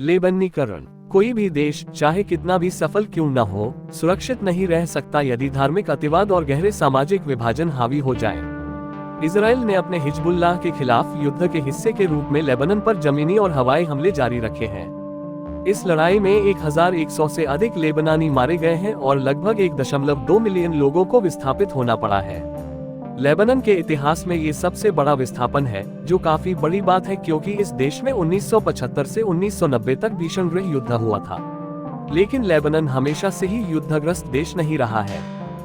लेबनीकरण। कोई भी देश चाहे कितना भी सफल क्यों न हो, सुरक्षित नहीं रह सकता यदि धार्मिक अतिवाद और गहरे सामाजिक विभाजन हावी हो जाए। इजराइल ने अपने हिजबुल्लाह के खिलाफ युद्ध के हिस्से के रूप में लेबनान पर जमीनी और हवाई हमले जारी रखे हैं। इस लड़ाई में 1100 से अधिक लेबनानी मारे गए हैं और लगभग 1.2 मिलियन लोगों को विस्थापित होना पड़ा है। लेबनान के इतिहास में ये सबसे बड़ा विस्थापन है, जो काफी बड़ी बात है क्योंकि इस देश में 1975 से 1990 तक भीषण गृह युद्ध हुआ था। लेकिन लेबनान हमेशा से ही युद्धग्रस्त देश नहीं रहा है।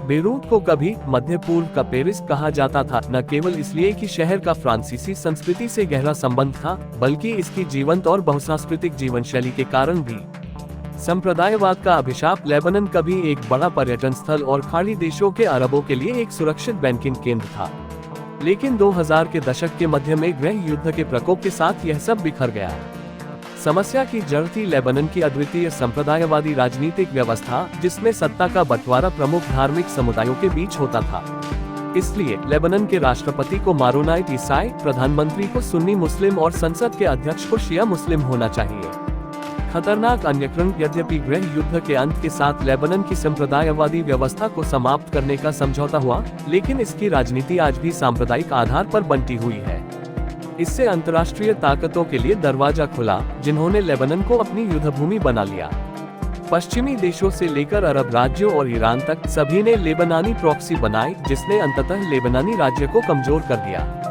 बेरूत को कभी मध्य पूर्व का पेरिस कहा जाता था, न केवल इसलिए कि शहर का फ्रांसीसी संस्कृति से गहरा संबंध था, बल्कि इसकी जीवंत और बहुसांस्कृतिक जीवन शैली के कारण भी। संप्रदायवाद का अभिशाप लेबनान कभी एक बड़ा पर्यटन स्थल और खाड़ी देशों के अरबों के लिए एक सुरक्षित बैंकिंग केंद्र था। लेकिन 2000 के दशक के मध्य में गृह युद्ध के प्रकोप के साथ यह सब बिखर गया। समस्या की जड़ थी लेबनान की अद्वितीय संप्रदायवादी राजनीतिक व्यवस्था, जिसमें सत्ता का बंटवारा प्रमुख धार्मिक समुदायों के बीच होता था। इसलिए लेबनान के राष्ट्रपति को मारोनाइट ईसाई, प्रधानमंत्री को सुन्नी मुस्लिम और संसद के अध्यक्ष को शिया मुस्लिम होना चाहिए। खतरनाक अन्यक्रम। यद्यपि गृह युद्ध के अंत के साथ लेबनान की संप्रदायवादी व्यवस्था को समाप्त करने का समझौता हुआ, लेकिन इसकी राजनीति आज भी सांप्रदायिक आधार पर बंटी हुई है। इससे अंतर्राष्ट्रीय ताकतों के लिए दरवाजा खुला, जिन्होंने लेबनान को अपनी युद्धभूमि बना लिया। पश्चिमी देशों से लेकर अरब राज्यों और ईरान तक सभी ने लेबनानी प्रॉक्सी बनाई, जिसने अंततः लेबनानी राज्य को कमजोर कर दिया।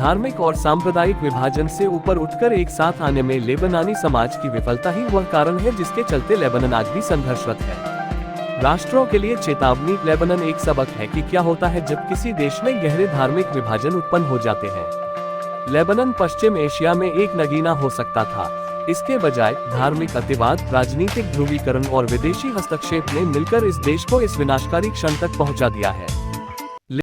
धार्मिक और सांप्रदायिक विभाजन से ऊपर उठकर एक साथ आने में लेबनानी समाज की विफलता ही वह कारण है जिसके चलते लेबनान आज भी संघर्षरत है। राष्ट्रों के लिए चेतावनी। लेबनान एक सबक है कि क्या होता है जब किसी देश में गहरे धार्मिक विभाजन उत्पन्न हो जाते हैं। लेबनान पश्चिम एशिया में एक नगीना हो सकता था। इसके बजाय धार्मिक अतिवाद, राजनीतिक ध्रुवीकरण और विदेशी हस्तक्षेप ने मिलकर इस देश को इस विनाशकारी क्षण तक पहुंचा दिया है।